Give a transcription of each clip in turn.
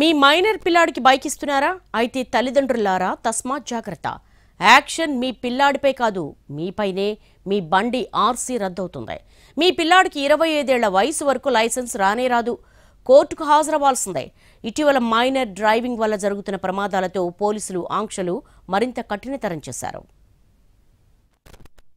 మీ minor పిల్లాడికి bike ఇస్తున్నారా? అయితే తల్లిదండ్రులారా తస్మాత్ జాగ్రత్త. యాక్షన్ మీ పిల్లాడిపై కాదు, మీపైనే. మీ బండి ఆర్సీ రద్దవుతుంది. మీ పిల్లాడికి 25 ఏళ్ల వయసు వరకు లైసెన్స్ రానే రాదు. కోర్టుకు హాజరవ్వాల్సిందే. ఇటీవల మైనర్ డ్రైవింగ్ వల్ల జరుగుతున్న ప్రమాదాలతో పోలీసులు ఆంక్షలు మరింత కఠినతరం చేశారు.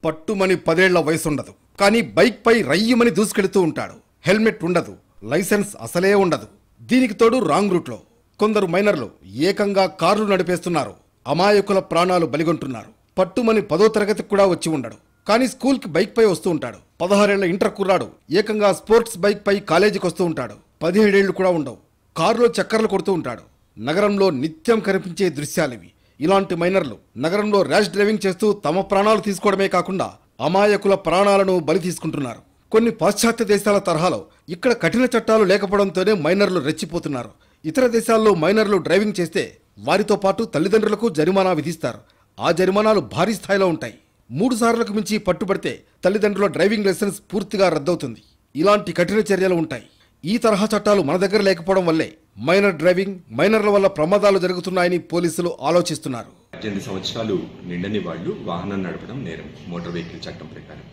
పట్టుమని 10 ఏళ్ల వయసుండదు, కానీ బైక్ పై రయ్యమని దూసుకెడుతూ ఉంటాడు. హెల్మెట్ ఉండదు, లైసెన్స్ అసలే ఉండదు. దీనికి తోడు రాంగ్ రూట్లో కొందరు మైనర్లు ఏకంగా కార్లు నడిపేస్తున్నారు. అమాయకుల ప్రాణాలు బలిగొంటున్నారు. పట్టుమని 10వ తరగతికి కూడా వచ్చి ఉండడు, కానీ స్కూల్కి బైక్ పై వస్తూ ఉంటాడు. 16 ఏళ్ల ఇంటర్ కుర్రాడు ఏకంగా స్పోర్ట్స్ బైక్ పై కాలేజీకి వస్తూ ఉంటాడు. 17 ఏళ్లు కూడా ఉండవు, కారులో చక్కర్లు కొడుతూ ఉంటాడు. నగరంలో నిత్యం కనిపించే దృశ్యాలివి. ఇలాంటి మైనర్లు నగరంలో ర్యాష్ డ్రైవింగ్ చేస్తూ తమ ప్రాణాలు తీసుకోవడమే కాకుండా అమాయకుల ప్రాణాలను బలి తీసుకుంటున్నారు. కొన్ని పాశ్చాత్య దేశాల తరహాలో ఇక్కడ కఠిన చట్టాలు లేకపోవడంతోనే మైనర్లు రెచ్చిపోతున్నారు. ఇతర దేశాల్లో మైనర్లు డ్రైవింగ్ చేస్తే వారితో పాటు తల్లిదండ్రులకు జరిమానా విధిస్తారు. ఆ జరిమానాలు భారీ స్థాయిలో ఉంటాయి. 3 సార్లకు మించి పట్టుబడితే తల్లిదండ్రుల డ్రైవింగ్ లైసెన్స్ పూర్తిగా రద్దవుతుంది. ఇలాంటి కఠిన చర్యలు ఉంటాయి. ఈ తరహా చట్టాలు మన దగ్గర లేకపోవడం వల్లే మైనర్ డ్రైవింగ్, మైనర్ల వల్ల ప్రమాదాలు జరుగుతున్నాయని పోలీసులు ఆలోచిస్తున్నారు. 18 సంవత్సరాలు నిండని వాళ్ళు వాహనం నడపడం నేరం మోటార్ వెహికల్ చట్టం ప్రకారం.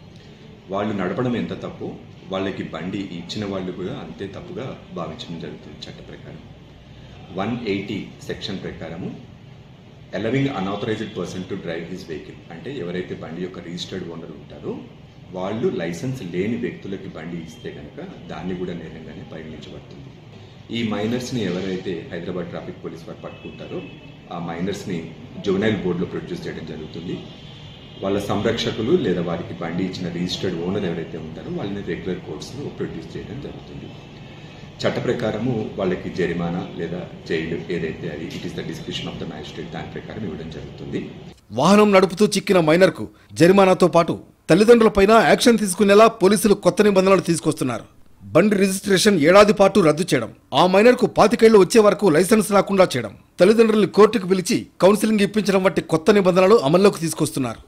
వాళ్ళు నడపడం ఎంత తప్పు, వాళ్ళకి బండి ఇచ్చిన వాళ్ళు కూడా అంతే తప్పుగా భావించడం జరుగుతుంది చట్ట ప్రకారం. 180 సెక్షన్ ప్రకారము allowing unauthorised person to drive his vehicle అంటే ఎవరైతే బండి యొక్క రిజిస్టర్డ్ ఓనర్ ఉంటారో వాళ్ళు లైసెన్స్ లేని వ్యక్తులకి బండి ఇస్తే కనుక దాన్ని కూడా నేరంగానే పరిగణించబడుతుంది. ఈ మైనర్స్ని ఎవరైతే హైదరాబాద్ ట్రాఫిక్ పోలీస్ వారు పట్టుకుంటారో ఆ మైనర్స్ని జువెనైల్ బోర్డులో ప్రొడ్యూస్ చేయడం జరుగుతుంది. వాళ్ళ సంరక్షకులు లేదా వారికి బండి ఇచ్చిన రిజిస్టర్డ్ ఓనర్ ఎవరైతే ఉంటారో వాళ్ళని రెగ్యులర్ కోర్ట్స్లో ప్రొడ్యూస్ చేయడం జరుగుతుంది. చట్ట ప్రకారము వాళ్ళకి జరిమానా లేదా జైలు ఏదైతే అది it is the description of the magistrate దాని ప్రకారం ఇవ్వడం జరుగుతుంది. వాహనం నడుపుతూ చిక్కిన మైనర్కు జరిమానాతో పాటు తల్లిదండ్రులపైన యాక్షన్ తీసుకునేలా పోలీసులు కొత్త నిబంధనలు తీసుకొస్తున్నారు. బండి రిజిస్ట్రేషన్ ఏడాది పాటు రద్దు చేయడం, ఆ మైనర్కు 25 ఏళ్లు వచ్చే వరకు లైసెన్స్ రాకుండా చేయడం, తల్లిదండ్రుల్ని కోర్టుకు పిలిచి కౌన్సిలింగ్ ఇప్పించడం వంటి కొత్త నిబంధనలు అమల్లోకి తీసుకొస్తున్నారు.